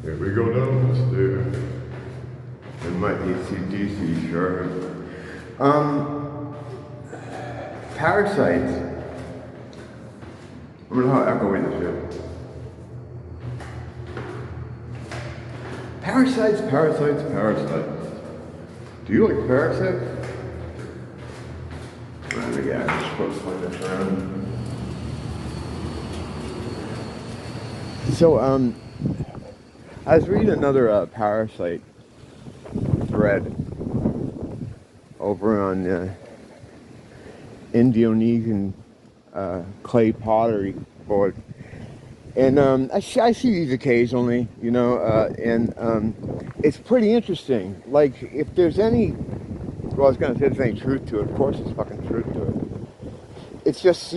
Here we go downstairs. In my AC/DC shirt. Parasites. I don't know how echoey this is. Parasites, parasites, parasites. Do you like parasites? Yeah, I'm supposed to find this around. So, I was reading another parasite thread over on Indonesian clay pottery board, and I see these occasionally, you know, and it's pretty interesting. Like, if there's any, well, I was gonna say there's any truth to it. Of course, there's fucking truth to it. It's just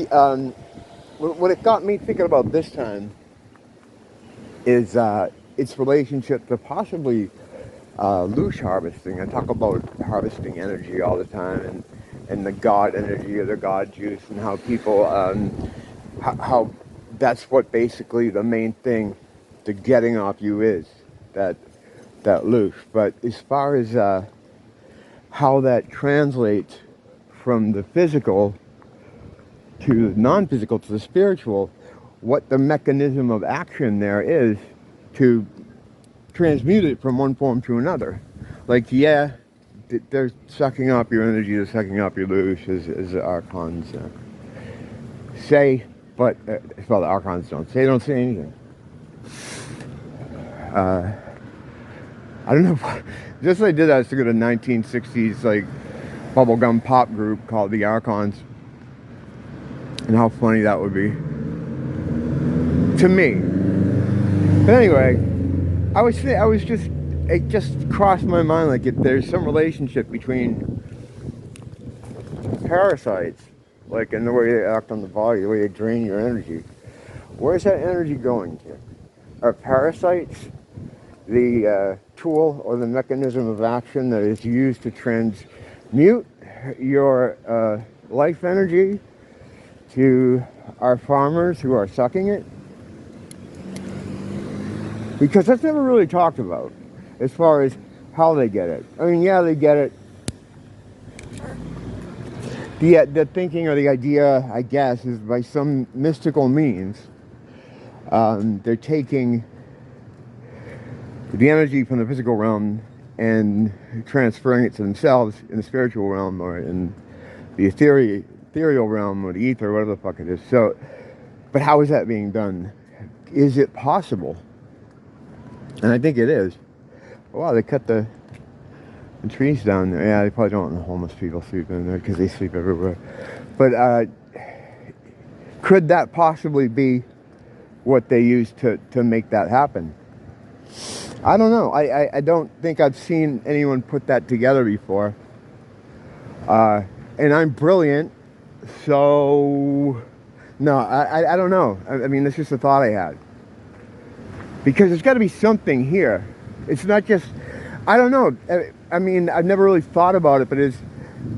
what it got me thinking about this time is its relationship to possibly loosh harvesting. I talk about harvesting energy all the time, and the God energy or the God juice, and how people, how that's what basically the main thing to getting off you is, that loosh. But as far as how that translates from the physical to the non-physical to the spiritual, what the mechanism of action there is to transmute it from one form to another. Like, yeah, they're sucking up your energy, they're sucking up your loosh, as the Archons say, but, well, the Archons don't say anything. I don't know, just like I did, I was thinking of a 1960s, like, bubblegum pop group called the Archons, and how funny that would be to me. But anyway, it just crossed my mind, like, if there's some relationship between parasites, like in the way they act on the body, the way they drain your energy. Where's that energy going to? Are parasites the tool or the mechanism of action that is used to transmute your life energy to our farmers who are sucking it? Because that's never really talked about as far as how they get it. I mean, yeah, they get it. The thinking or the idea, I guess, is by some mystical means, they're taking the energy from the physical realm and transferring it to themselves in the spiritual realm, or in the ethereal realm, or the ether, whatever the fuck it is. So, but how is that being done? Is it possible? And I think it is. Wow, they cut the trees down there. Yeah, they probably don't want the homeless people sleeping in there because they sleep everywhere. But could that possibly be what they use to make that happen? I don't know. I don't think I've seen anyone put that together before. And I'm brilliant, so no, I don't know. I mean, that's just a thought I had. Because there's got to be something here. It's not just, I don't know. I mean, I've never really thought about it, but it's,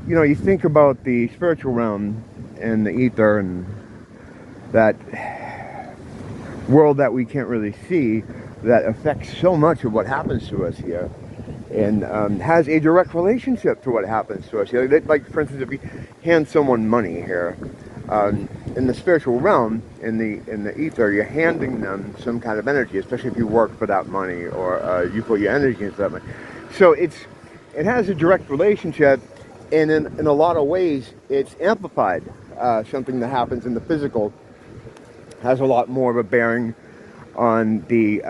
you know, you think about the spiritual realm and the ether and that world that we can't really see, that affects so much of what happens to us here, and has a direct relationship to what happens to us here. Like, for instance, if you hand someone money here, in the spiritual realm, in the ether, you're handing them some kind of energy, especially if you work for that money, or you put your energy into that money. So it has a direct relationship, and in a lot of ways, it's amplified. Something that happens in the physical has a lot more of a bearing on the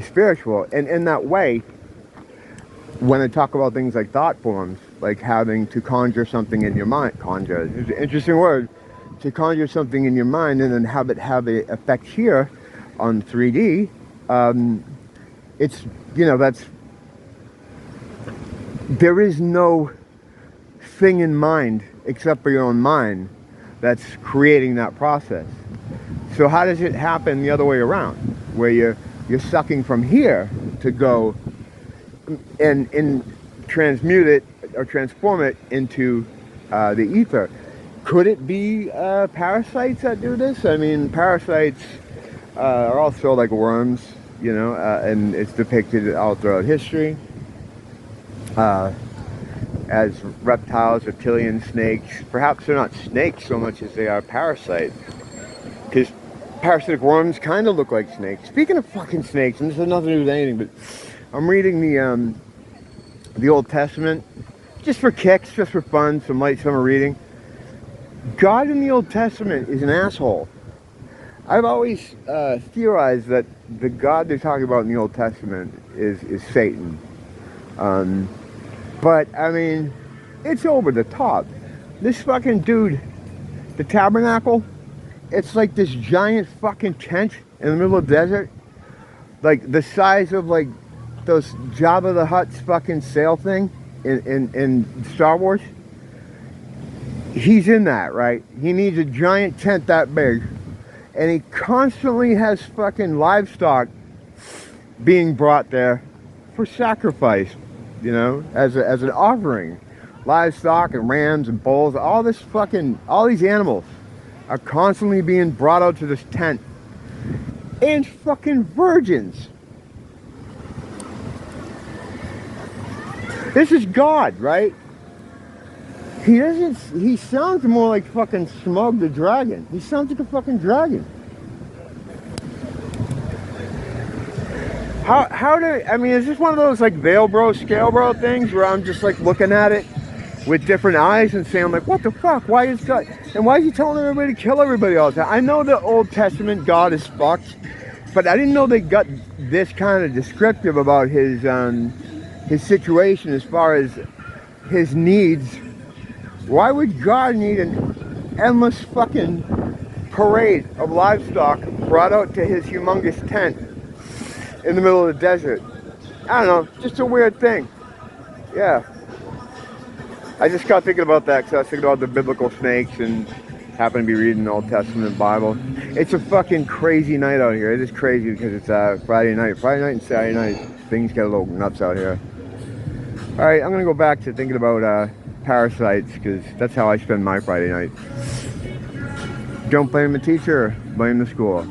spiritual. And in that way, when I talk about things like thought forms, like having to conjure something in your mind, conjure is an interesting word, to conjure something in your mind and then have it have an effect here on 3D, it's, you know, there is no thing in mind except for your own mind that's creating that process. So how does it happen the other way around, where you're sucking from here to go and transmute it or transform it into the ether? Could it be parasites that do this? I mean, parasites are also like worms, you know, and it's depicted all throughout history as reptiles, reptilian snakes. Perhaps they're not snakes so much as they are parasites, because parasitic worms kind of look like snakes. Speaking of fucking snakes, and this has nothing to do with anything, but I'm reading the Old Testament, just for kicks, just for fun, some light summer reading. God in the Old Testament is an asshole. I've always theorized that the God they're talking about in the Old Testament is Satan. But, I mean, it's over the top. This fucking dude, the tabernacle, it's like this giant fucking tent in the middle of the desert. Like, the size of, like, those Jabba the Hutt's fucking sail thing in Star Wars. He's in that, right? He needs a giant tent that big. And he constantly has fucking livestock being brought there for sacrifice, you know, as an offering. Livestock and rams and bulls, all these animals are constantly being brought out to this tent. And fucking virgins. This is God, right? He sounds more like fucking Smug the Dragon. He sounds like a fucking dragon. I mean, is this one of those like veil bro, scale bro things where I'm just like looking at it with different eyes and saying like, what the fuck? Why is God, and why is he telling everybody to kill everybody all the time? I know the Old Testament God is fucked, but I didn't know they got this kind of descriptive about his situation as far as his needs. Why would God need an endless fucking parade of livestock brought out to his humongous tent in the middle of the desert? I don't know, just a weird thing. Yeah. I just got thinking about that because I was thinking about the biblical snakes and happened to be reading the Old Testament Bible. It's a fucking crazy night out here. It is crazy because it's Friday night. Friday night and Saturday night, things get a little nuts out here. Alright, I'm going to go back to thinking about Parasites, because that's how I spend my Friday night. Don't blame the teacher, blame the school.